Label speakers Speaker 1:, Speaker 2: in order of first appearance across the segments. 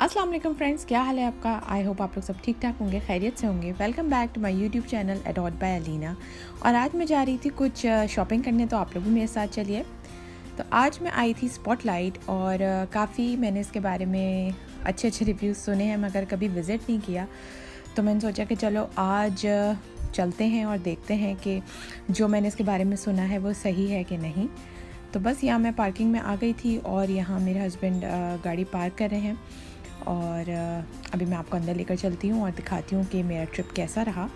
Speaker 1: अस्सलाम वालेकुम फ्रेंड्स, क्या हाल है आपका। आई होप आप लोग सब ठीक ठाक होंगे, खैरियत से होंगे। Welcome back to my YouTube channel एडॉट बाय अलीना। और आज मैं जा रही थी कुछ शॉपिंग करने, तो आप लोग भी मेरे साथ चलिए। तो आज मैं आई थी स्पॉटलाइट और काफ़ी मैंने इसके बारे में अच्छे अच्छे रिव्यूज़ सुने हैं, मगर कभी विज़िट नहीं किया। तो मैंने सोचा कि चलो आज चलते हैं और देखते हैं कि जो मैंने इसके बारे में सुना है वो सही है कि नहीं। तो बस यहाँ मैं पार्किंग में आ गई थी और यहाँ मेरे हस्बैंड गाड़ी पार्क कर रहे हैं और अभी मैं आपको अंदर लेकर चलती हूँ और दिखाती हूँ कि मेरा ट्रिप कैसा रहा।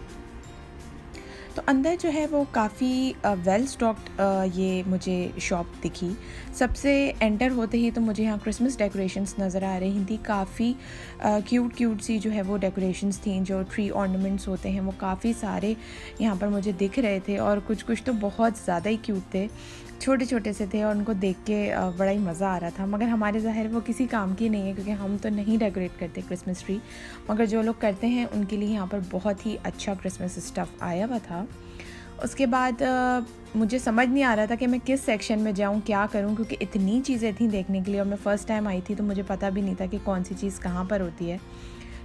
Speaker 1: तो अंदर जो है वो काफ़ी वेल स्टॉक्ड ये मुझे शॉप दिखी। सबसे एंटर होते ही तो मुझे यहाँ क्रिसमस डेकोरेशंस नज़र आ रही थी। काफ़ी क्यूट क्यूट सी जो है वो डेकोरेशंस थी, जो ट्री ऑर्नामेंट्स होते हैं वो काफ़ी सारे यहाँ पर मुझे दिख रहे थे और कुछ कुछ तो बहुत ज़्यादा ही क्यूट थे, छोटे छोटे से थे और उनको देख के बड़ा ही मज़ा आ रहा था। मगर हमारे ज़ाहिर वो किसी काम की नहीं है क्योंकि हम तो नहीं डेकोरेट करते क्रिसमस ट्री, मगर जो लोग करते हैं उनके लिए यहाँ पर बहुत ही अच्छा क्रिसमस स्टफ़ आया हुआ था। उसके बाद मुझे समझ नहीं आ रहा था कि मैं किस सेक्शन में जाऊँ, क्या करूँ, क्योंकि इतनी चीज़ें थी देखने के लिए और मैं फ़र्स्ट टाइम आई थी तो मुझे पता भी नहीं था कि कौन सी चीज़ कहाँ पर होती है।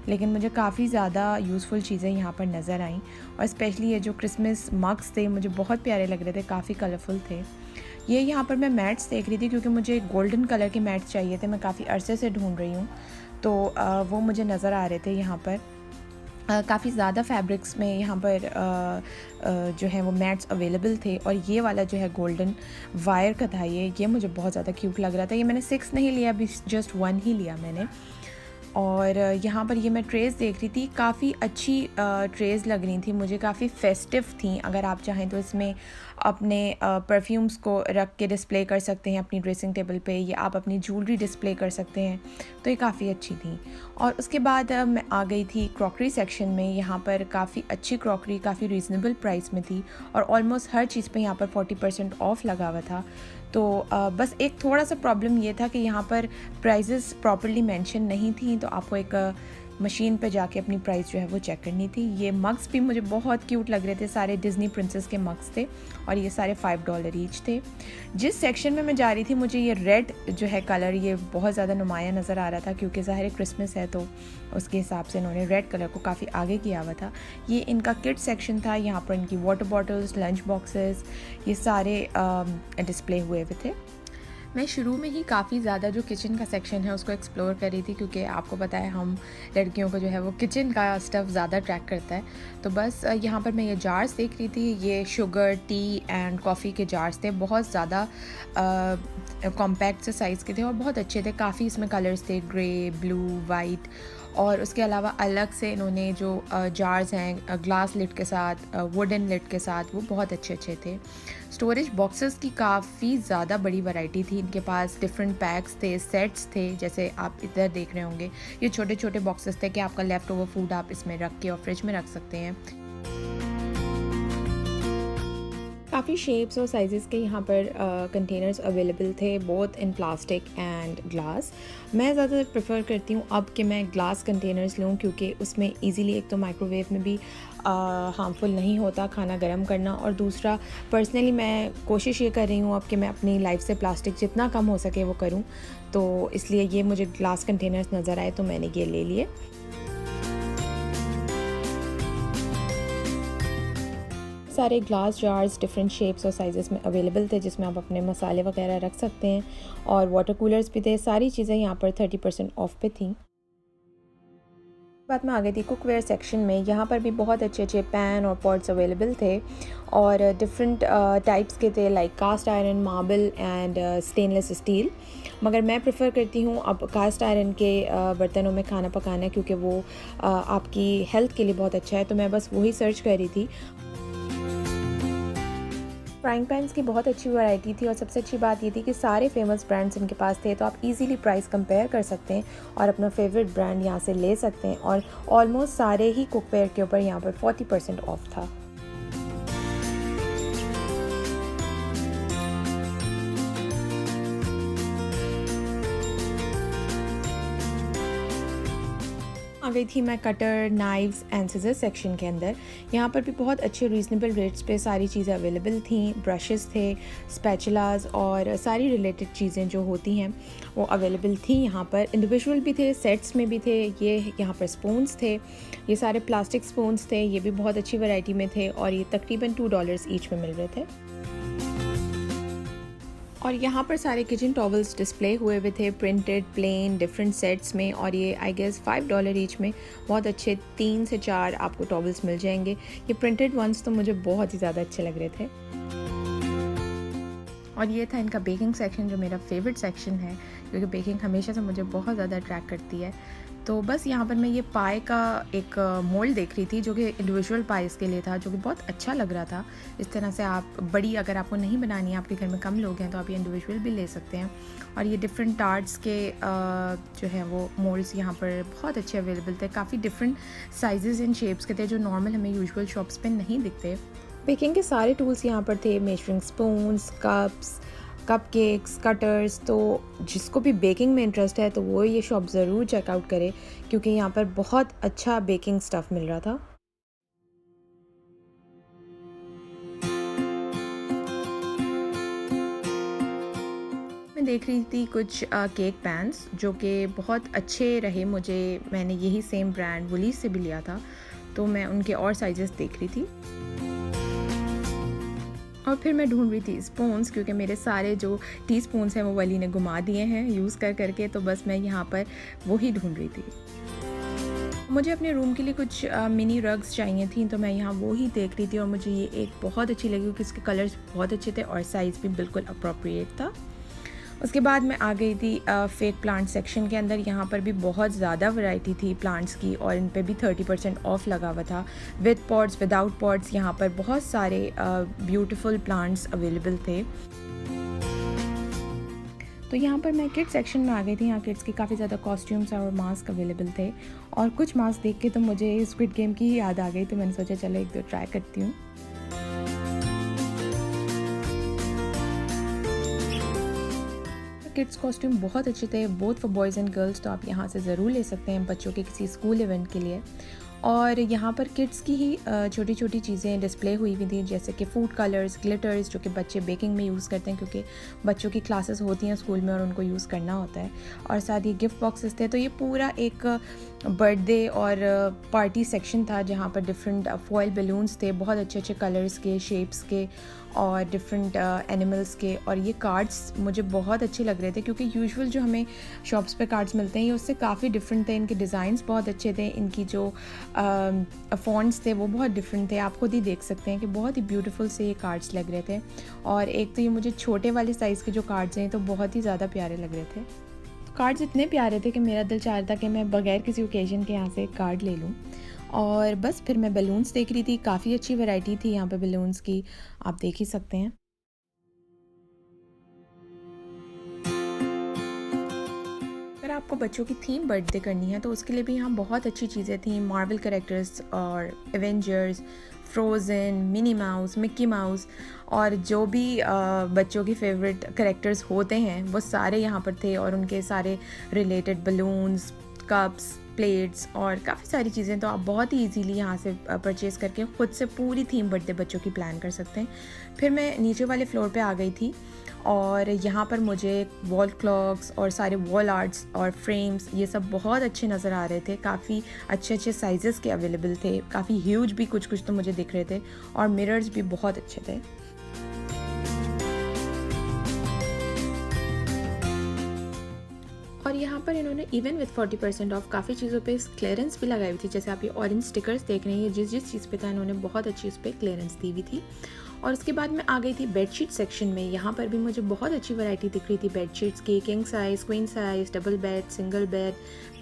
Speaker 1: लेकिन मुझे काफ़ी ज़्यादा यूज़फुल चीज़ें यहाँ पर नज़र आईं और स्पेशली ये जो क्रिसमस मग्स थे मुझे बहुत प्यारे लग रहे थे, काफ़ी कलरफुल थे। ये यहाँ पर मैं मैट्स देख रही थी क्योंकि मुझे गोल्डन कलर के मैट्स चाहिए थे, मैं काफ़ी अरसे से ढूंढ रही हूँ। तो वो मुझे नज़र आ रहे थे यहाँ पर। काफ़ी ज़्यादा फैब्रिक्स में यहाँ पर जो है वो मैट्स अवेलेबल थे और ये वाला जो है गोल्डन वायर का था, ये मुझे बहुत ज़्यादा क्यूट लग रहा था। ये मैंने 6 नहीं लिया, अभी जस्ट 1 ही लिया मैंने। और यहाँ पर ये मैं ट्रेज़ देख रही थी, काफ़ी अच्छी ट्रेज़ लग रही थी मुझे, काफ़ी फेस्टिव थी। अगर आप चाहें तो इसमें अपने परफ्यूम्स को रख के डिस्प्ले कर सकते हैं अपनी ड्रेसिंग टेबल पे, या आप अपनी ज्वेलरी डिस्प्ले कर सकते हैं, तो ये काफ़ी अच्छी थी। और उसके बाद मैं आ गई थी क्रॉकरी सेक्शन में। यहाँ पर काफ़ी अच्छी क्रॉकरी काफ़ी रीज़नेबल प्राइस में थी और ऑलमोस्ट हर चीज़ पे यहाँ पर 40% ऑफ लगा हुआ था। तो बस एक थोड़ा सा प्रॉब्लम ये था कि यहाँ पर प्राइजेस प्रॉपर्ली मेंशन नहीं थी, तो आपको एक मशीन पे जाके अपनी प्राइस जो है वो चेक करनी थी। ये मग्स भी मुझे बहुत क्यूट लग रहे थे, सारे डिज़नी प्रिंसेस के मग्स थे और ये सारे $5 ईच थे। जिस सेक्शन में मैं जा रही थी मुझे ये रेड जो है कलर ये बहुत ज़्यादा नुमाया नज़र आ रहा था, क्योंकि ज़ाहिर क्रिसमस है तो उसके हिसाब से इन्होंने रेड कलर को काफ़ी आगे किया हुआ था। ये इनका किड सेक्शन था, यहाँ पर इनकी वाटर बॉटल्स, लंच बॉक्सेस, ये सारे डिस्प्ले हुए थे। मैं शुरू में ही काफ़ी ज़्यादा जो किचन का सेक्शन है उसको एक्सप्लोर कर रही थी, क्योंकि आपको पता है हम लड़कियों को जो है वो किचन का स्टफ़ ज़्यादा अट्रैक्ट करता है। तो बस यहाँ पर मैं ये जार्स देख रही थी, ये शुगर, टी एंड कॉफ़ी के जार्स थे, बहुत ज़्यादा कॉम्पैक्ट से साइज़ के थे और बहुत अच्छे थे। काफ़ी इसमें कलर्स थे, ग्रे, ब्लू, वाइट, और उसके अलावा अलग से इन्होंने जो जार्स हैं ग्लास लिड के साथ, वुडन लिड के साथ, वो बहुत अच्छे अच्छे थे। स्टोरेज बॉक्सेस की काफ़ी ज़्यादा बड़ी वैरायटी थी इनके पास, डिफरेंट पैक्स थे, सेट्स थे, जैसे आप इधर देख रहे होंगे। ये छोटे छोटे बॉक्सेस थे कि आपका लेफ़्ट ओवर फूड आप इसमें रख के और फ्रिज में रख सकते हैं। काफ़ी शेप्स और साइज़ेस के यहाँ पर कंटेनर्स अवेलेबल थे, both in plastic and glass. मैं ज़्यादातर प्रेफर करती हूँ अब कि मैं ग्लास कंटेनर्स लूँ, क्योंकि उसमें इजीली एक तो माइक्रोवेव में भी हार्मफुल नहीं होता खाना गर्म करना, और दूसरा पर्सनली मैं कोशिश ये कर रही हूँ अब कि मैं अपनी लाइफ से प्लास्टिक जितना कम हो सके वो करूँ। तो इसलिए ये मुझे ग्लास कंटेनर्स नज़र आए तो मैंने ये ले लिए। सारे ग्लास जार्स डिफरेंट शेप्स और साइज़ेस में अवेलेबल थे, जिसमें आप अपने मसाले वगैरह रख सकते हैं, और वाटर कूलर्स भी थे। सारी चीज़ें यहाँ पर 30% ऑफ पे थी। बाद में आ गई थी कुकवेयर सेक्शन में। यहाँ पर भी बहुत अच्छे अच्छे पैन और पॉट्स अवेलेबल थे और डिफरेंट टाइप्स के थे, like cast iron, marble and stainless steel. मगर मैं प्रेफर करती हूँ अब कास्ट आयरन के बर्तनों में खाना पकाना, क्योंकि वो आपकी हेल्थ के लिए बहुत अच्छा है। तो मैं बस वही सर्च कर रही थी। फ्राइंग पैन्स की बहुत अच्छी वैरायटी थी और सबसे अच्छी बात ये थी कि सारे फेमस ब्रांड्स इनके पास थे, तो आप इजीली प्राइस कंपेयर कर सकते हैं और अपना फेवरेट ब्रांड यहाँ से ले सकते हैं। और ऑलमोस्ट सारे ही कुकवेयर के ऊपर यहाँ पर 40% ऑफ था। आ गई थी मैं cutter, knives and seizure section के अंदर। यहाँ पर भी बहुत अच्छे रीज़नेबल रेट्स पे सारी चीज़ें अवेलेबल थी। ब्रशेस थे, स्पैचुलास और सारी रिलेटेड चीज़ें जो होती हैं वो अवेलेबल थी यहाँ पर। इंडिविजुअल भी थे, सेट्स में भी थे। ये यहाँ पर स्पून्स थे, ये सारे प्लास्टिक स्पून्स थे, ये भी बहुत अच्छी वैरायटी में थे और ये तकरीबन $2 ईच में मिल रहे थे। और यहाँ पर सारे किचन टॉवल्स डिस्प्ले हुए हुए थे, प्रिंटेड, प्लेन, डिफरेंट सेट्स में, और ये आई गेस $5 ईच में बहुत अच्छे 3 से 4 आपको टॉवल्स मिल जाएंगे। ये प्रिंटेड वंस तो मुझे बहुत ही ज़्यादा अच्छे लग रहे थे। और ये था इनका बेकिंग सेक्शन, जो मेरा फेवरेट सेक्शन है क्योंकि बेकिंग हमेशा से मुझे बहुत ज़्यादा अट्रैक्ट करती है। तो बस यहाँ पर मैं ये पाई का एक मोल्ड देख रही थी जो कि इंडिविजुअल पाइस के लिए था, जो कि बहुत अच्छा लग रहा था। इस तरह से आप बड़ी, अगर आपको नहीं बनानी है, आपके घर में कम लोग हैं, तो आप ये इंडिविजुअल भी ले सकते हैं। और ये डिफरेंट टार्ट्स के जो है वो मोल्ड्स यहाँ पर बहुत अच्छे अवेलेबल थे। काफ़ी डिफरेंट साइजेस एंड शेप्स के थे जो नॉर्मल हमें यूजुअल शॉप्स पे नहीं दिखते। बेकिंग के सारे टूल्स यहाँ पर थे, measuring spoons, cups, cupcakes, cutters. तो जिसको भी बेकिंग में इंटरेस्ट है तो वो ये शॉप ज़रूर चेकआउट करे क्योंकि यहाँ पर बहुत अच्छा बेकिंग स्टफ़ मिल रहा था। मैं देख रही थी कुछ केक पैन्स जो कि बहुत अच्छे रहे मुझे। मैंने यही सेम ब्रांड वुलीज से भी लिया था, तो मैं उनके और साइजेस देख रही थी। और फिर मैं ढूंढ रही थी स्पून्स, क्योंकि मेरे सारे जो टी स्पून्स हैं वो वली ने घुमा दिए हैं यूज़ कर करके, तो बस मैं यहाँ पर वो ही ढूंढ रही थी। मुझे अपने रूम के लिए कुछ मिनी रग्स चाहिए थी, तो मैं यहाँ वो ही देख रही थी और मुझे ये एक बहुत अच्छी लगी क्योंकि इसके कलर्स बहुत अच्छे थे और साइज़ भी बिल्कुल अप्रोप्रिएट था। उसके बाद मैं आ गई थी फेक प्लांट सेक्शन के अंदर। यहाँ पर भी बहुत ज़्यादा वैरायटी थी प्लांट्स की और इन पे भी 30% ऑफ लगा हुआ था। विद पॉट्स, विदाउट पॉट्स, यहाँ पर बहुत सारे ब्यूटीफुल प्लांट्स अवेलेबल थे। तो यहाँ पर मैं किड्स सेक्शन में आ गई थी। यहाँ किड्स की काफ़ी ज़्यादा कॉस्ट्यूम्स और मास्क अवेलेबल थे और कुछ मास्क देख के तो मुझे स्क्विड गेम की ही याद आ गई, तो मैंने सोचा चलो एक दो ट्राई करती हूँ। किड्स कॉस्ट्यूम बहुत अच्छे थे, both for boys and girls, तो आप यहाँ से ज़रूर ले सकते हैं बच्चों के किसी स्कूल इवेंट के लिए। और यहाँ पर किड्स की ही छोटी छोटी चीज़ें डिस्प्ले हुई हुई थी, जैसे कि फूड कलर्स, ग्लिटर्स, जो कि बच्चे बेकिंग में यूज़ करते हैं क्योंकि बच्चों की क्लासेस होती हैं स्कूल में और उनको यूज़ करना होता है। और साथ ही गिफ्ट बॉक्सेस थे। तो ये पूरा एक बर्थडे और पार्टी सेक्शन था जहाँ पर डिफरेंट फॉयल बैलून्स थे, बहुत अच्छे अच्छे कलर्स के, शेप्स के और डिफरेंट एनिमल्स के। और ये कार्ड्स मुझे बहुत अच्छे लग रहे थे क्योंकि यूजुअल जो हमें शॉप्स पे कार्ड्स मिलते हैं ये उससे काफ़ी डिफरेंट थे। इनके डिज़ाइंस बहुत अच्छे थे, इनकी जो फ़ॉन्ट्स थे वो बहुत डिफरेंट थे। आप खुद ही देख सकते हैं कि बहुत ही ब्यूटीफुल से ये कार्ड्स लग रहे थे। और एक तो ये मुझे छोटे वाले साइज़ के जो कार्ड्स हैं तो बहुत ही ज़्यादा प्यारे लग रहे थे। कार्ड्स इतने प्यारे थे कि मेरा दिल चाह रहा था कि मैं बगैर किसी ओकेजन के यहाँ से एक कार्ड ले लूँ। और बस फिर मैं बलून्स देख रही थी, काफ़ी अच्छी वैरायटी थी यहाँ पे बलून्स की, आप देख ही सकते हैं। अगर आपको बच्चों की थीम बर्थडे करनी है तो उसके लिए भी यहाँ बहुत अच्छी चीज़ें थी। मार्वल कैरेक्टर्स और Avengers, frozen, Minnie Mouse, Mickey mouse और जो भी बच्चों की फेवरेट कैरेक्टर्स होते हैं वो सारे यहाँ पर थे। और उनके सारे रिलेटेड बलून्स, कप्स, प्लेट्स और काफ़ी सारी चीज़ें, तो आप बहुत ही इजीली यहाँ से परचेज़ करके ख़ुद से पूरी थीम बर्थडे बच्चों की प्लान कर सकते हैं। फिर मैं नीचे वाले फ्लोर पे आ गई थी और यहाँ पर मुझे वॉल क्लॉक्स और सारे वॉल आर्ट्स और फ्रेम्स ये सब बहुत अच्छे नज़र आ रहे थे। काफ़ी अच्छे अच्छे साइज़ेस के अवेलेबल थे, काफ़ी ह्यूज भी कुछ कुछ तो मुझे दिख रहे थे और मिरर्स भी बहुत अच्छे थे। और यहाँ पर इन्होंने इवन विद 40% ऑफ काफ़ी चीज़ों पे क्लियरेंस भी लगाई हुई थी। जैसे आप ये ऑरेंज स्टिकर्स देख रहे हैं, जिस जिस चीज़ पे था इन्होंने बहुत अच्छी उस पर क्लियरेंस दी हुई थी। और उसके बाद मैं आ गई थी बेडशीट सेक्शन में। यहाँ पर भी मुझे बहुत अच्छी वैरायटी दिख रही थी बेडशीट्स की, king size, queen size, double bed, single bed,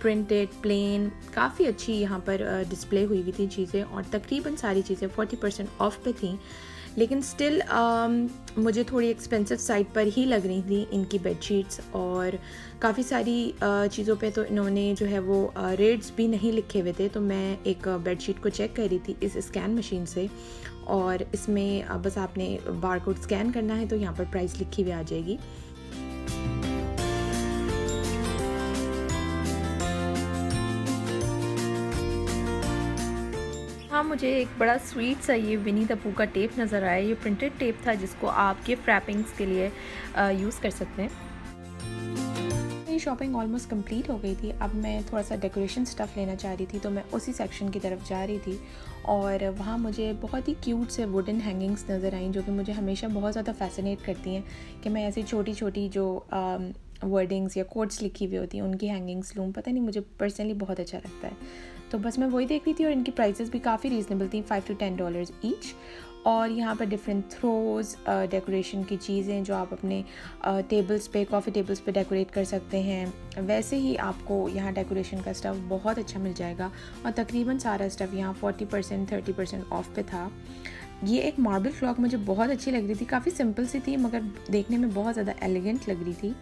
Speaker 1: printed, plain, काफ़ी अच्छी यहाँ पर डिस्प्ले हुई हुई थी चीज़ें। और तकरीबन सारी चीज़ें 40% ऑफ पे थी, लेकिन स्टिल मुझे थोड़ी एक्सपेंसिव साइड पर ही लग रही थी इनकी बेडशीट्स। और काफ़ी सारी चीज़ों पे तो इन्होंने जो है वो रेट्स भी नहीं लिखे हुए थे। तो मैं एक बेडशीट को चेक कर रही थी इस स्कैन मशीन से, और इसमें बस आपने बारकोड स्कैन करना है तो यहाँ पर प्राइस लिखी हुई आ जाएगी। हाँ, मुझे एक बड़ा स्वीट सा ये विनी द पू का टेप नज़र आया। ये प्रिंटेड टेप था जिसको आप गिफ्ट रैपिंग्स के लिए यूज़ कर सकते हैं। मेरी शॉपिंग ऑलमोस्ट कंप्लीट हो गई थी। अब मैं थोड़ा सा डेकोरेशन स्टफ़ लेना चाह रही थी, तो मैं उसी सेक्शन की तरफ जा रही थी और वहाँ मुझे बहुत ही क्यूट से वुडन हैंगिंग्स नज़र आईं, जो कि मुझे हमेशा बहुत ज़्यादा फ़ैसिनेट करती हैं कि मैं ऐसी छोटी छोटी जो वर्डिंग्स या कोट्स लिखी हुई होती हैं उनकी हैंगिंग्स लूँ। पता नहीं, मुझे पर्सनली बहुत अच्छा लगता है। तो बस मैं वही देख रही थी और इनकी प्राइसेस भी काफ़ी रीज़नेबल थी, $5 to $10 ईच। और यहाँ पर डिफरेंट थ्रोज़, डेकोरेशन की चीज़ें जो आप अपने टेबल्स पे, कॉफ़ी टेबल्स पे डेकोरेट कर सकते हैं, वैसे ही आपको यहाँ डेकोरेशन का स्टफ़ बहुत अच्छा मिल जाएगा। और तकरीबन सारा स्टफ़ यहाँ 40% 30% ऑफ पे था। ये एक मार्बल क्लॉक मुझे बहुत अच्छी लग रही थी, काफ़ी सिंपल सी थी मगर देखने में बहुत ज़्यादा एलिगेंट लग रही थी।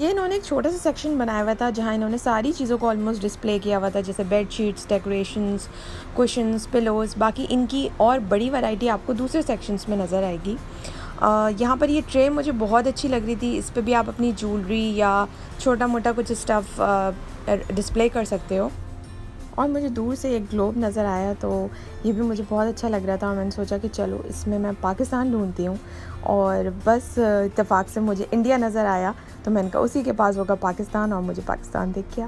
Speaker 1: ये इन्होंने एक छोटा सा सेक्शन बनाया हुआ था जहाँ इन्होंने सारी चीज़ों को ऑलमोस्ट डिस्प्ले किया हुआ था, जैसे bed sheets, decorations, cushions, pillows. बाकी इनकी और बड़ी वैरायटी आपको दूसरे सेक्शंस में नज़र आएगी। यहाँ पर ये ट्रे मुझे बहुत अच्छी लग रही थी। इस पे भी आप अपनी ज्वेलरी या छोटा मोटा कुछ स्टफ़ डिस्प्ले कर सकते हो। और मुझे दूर से एक ग्लोब नज़र आया, तो ये भी मुझे बहुत अच्छा लग रहा था और मैंने सोचा कि चलो इसमें मैं पाकिस्तान ढूंढती हूँ। और बस इत्तेफाक से मुझे इंडिया नज़र आया, तो मैंने कहा उसी के पास होगा पाकिस्तान, और मुझे पाकिस्तान दिख गया।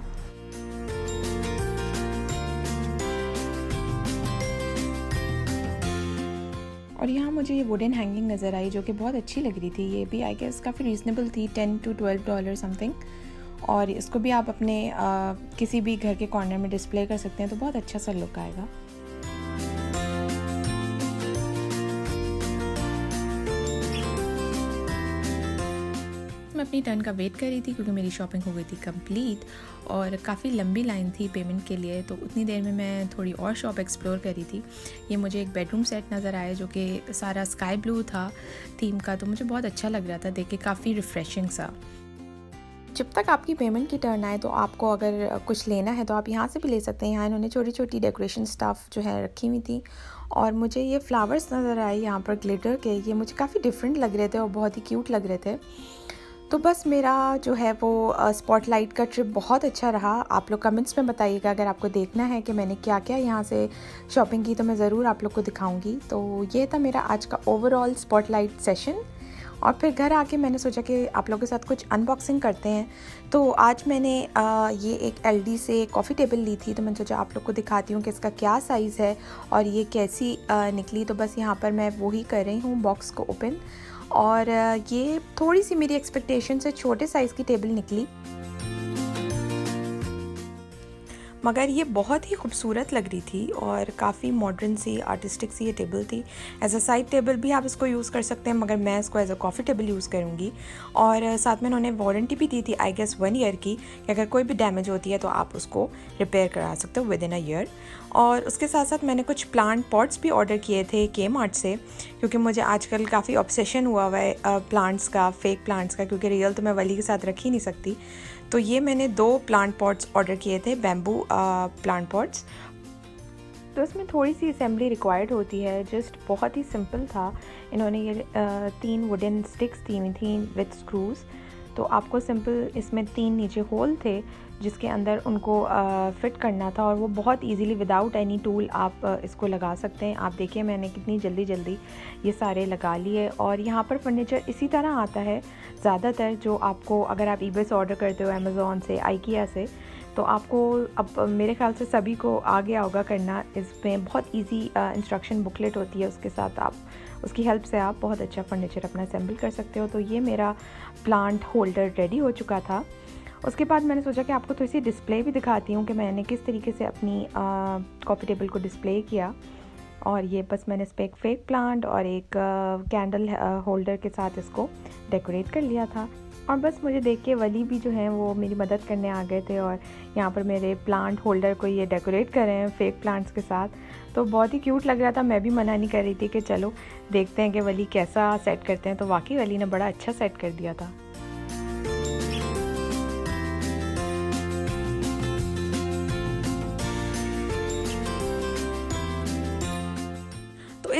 Speaker 1: और यहाँ मुझे ये वुडन हैंगिंग नज़र आई जो कि बहुत अच्छी लग रही थी। ये भी आई गेस काफ़ी रीज़नेबल थी, $10 to $12 समथिंग। और इसको भी आप अपने किसी भी घर के कॉर्नर में डिस्प्ले कर सकते हैं, तो बहुत अच्छा सा लुक आएगा। मैं अपनी टर्न का वेट कर रही थी क्योंकि मेरी शॉपिंग हो गई थी कंप्लीट और काफ़ी लंबी लाइन थी पेमेंट के लिए, तो उतनी देर में मैं थोड़ी और शॉप एक्सप्लोर करी थी। ये मुझे एक बेडरूम सेट नज़र आया जो कि सारा स्काई ब्लू था थीम का, तो मुझे बहुत अच्छा लग रहा था देख के, काफ़ी रिफ़्रेशिंग सा। जब तक आपकी पेमेंट की टर्न आए तो आपको अगर कुछ लेना है तो आप यहाँ से भी ले सकते हैं। यहाँ इन्होंने छोटी छोटी डेकोरेशन स्टफ़ जो है रखी हुई थी और मुझे ये फ्लावर्स नज़र आए यहाँ पर ग्लिटर के। ये मुझे काफ़ी डिफरेंट लग रहे थे और बहुत ही क्यूट लग रहे थे। तो बस मेरा जो है वो स्पॉटलाइट का ट्रिप बहुत अच्छा रहा। आप लोग कमेंट्स में बताइएगा अगर आपको देखना है कि मैंने क्या क्या यहाँ से शॉपिंग की, तो मैं ज़रूर आप लोग को दिखाऊंगी। तो ये था मेरा आज का ओवरऑल स्पॉटलाइट सेशन। और फिर घर आके मैंने सोचा कि आप लोगों के साथ कुछ अनबॉक्सिंग करते हैं। तो आज मैंने ये एक एलडी से कॉफ़ी टेबल ली थी, तो मैंने सोचा आप लोग को दिखाती हूँ कि इसका क्या साइज़ है और ये कैसी निकली। तो बस यहाँ पर मैं वही कर रही हूँ, बॉक्स को ओपन। और ये थोड़ी सी मेरी एक्सपेक्टेशन से छोटे साइज़ की टेबल निकली, मगर ये बहुत ही खूबसूरत लग रही थी और काफ़ी मॉडर्न सी, आर्टिस्टिक सी ये टेबल थी। एज अ साइड टेबल भी आप इसको यूज़ कर सकते हैं, मगर मैं इसको as a coffee table use करूँगी। और साथ में उन्होंने वारंटी भी दी थी, आई गेस 1 ईयर की, कि अगर कोई भी डैमेज होती है तो आप उसको रिपेयर करा सकते हो विद इन अ ईयर। और उसके साथ साथ मैंने कुछ प्लांट पॉट्स भी ऑर्डर किए थे Kmart से, क्योंकि मुझे आजकल काफ़ी ऑब्सेशन हुआ हुआ है प्लांट्स का, फेक प्लांट्स का, क्योंकि रियल तो मैं वली के साथ रख ही नहीं सकती। तो ये मैंने 2 प्लांट पॉट्स ऑर्डर किए थे, बैम्बू प्लांट पॉट्स। तो इसमें थोड़ी सी असेंबली रिक्वायर्ड होती है, जस्ट बहुत ही सिंपल था। इन्होंने ये 3 वुडन स्टिक्स दी हुई थी विद स्क्रूज़। तो आपको सिंपल इसमें 3 नीचे होल थे जिसके अंदर उनको फ़िट करना था, और वो बहुत इजीली विदाउट एनी टूल आप इसको लगा सकते हैं। आप देखिए मैंने कितनी जल्दी जल्दी ये सारे लगा लिए। और यहाँ पर फर्नीचर इसी तरह आता है ज़्यादातर, जो आपको अगर आप ईबे से ऑर्डर करते हो, अमेज़ॉन से, आइकिया से, तो आपको अब मेरे ख्याल से सभी को आ गया होगा करना। इसमें बहुत इजी इंस्ट्रक्शन बुकलेट होती है, उसके साथ आप उसकी हेल्प से आप बहुत अच्छा फर्नीचर अपना असेंबल कर सकते हो। तो ये मेरा प्लांट होल्डर रेडी हो चुका था। उसके बाद मैंने सोचा कि आपको थोड़ी सी डिस्प्ले भी दिखाती हूँ कि मैंने किस तरीके से अपनी कॉफ़ी टेबल को डिस्प्ले किया। और ये बस मैंने इस पर एक फेक प्लांट और एक कैंडल होल्डर के साथ इसको डेकोरेट कर लिया था। और बस मुझे देख के वली भी जो हैं वो मेरी मदद करने आ गए थे और यहाँ पर मेरे प्लांट होल्डर को ये डेकोरेट कर रहे हैं फेक प्लांट्स के साथ। तो बहुत ही क्यूट लग रहा था। मैं भी मना नहीं कर रही थी कि चलो देखते हैं कि वली कैसा सेट करते हैं। तो वाकई वली ने बड़ा अच्छा सेट कर दिया था।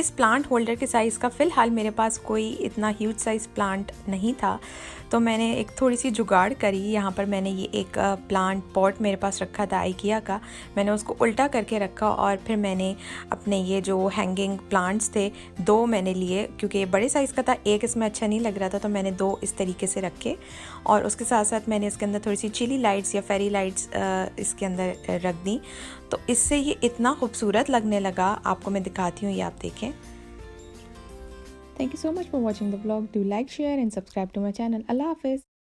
Speaker 1: इस प्लांट होल्डर के साइज़ का फ़िलहाल मेरे पास कोई इतना ह्यूज साइज़ प्लांट नहीं था, तो मैंने एक थोड़ी सी जुगाड़ करी। यहाँ पर मैंने ये एक प्लांट पॉट मेरे पास रखा था IKEA का, मैंने उसको उल्टा करके रखा और फिर मैंने अपने ये जो हैंगिंग प्लांट्स थे 2 मैंने लिए, क्योंकि ये बड़े साइज़ का था, एक इसमें अच्छा नहीं लग रहा था, तो मैंने 2 इस तरीके से रखे। और उसके साथ साथ मैंने इसके अंदर थोड़ी सी चिली लाइट्स या फेरी लाइट्स इसके अंदर रख दी, तो इससे ये इतना खूबसूरत लगने लगा। आपको मैं दिखाती हूँ, ये आप देखें। Thank you so much for watching the vlog. Do like, share and subscribe to my channel. Allah Hafiz.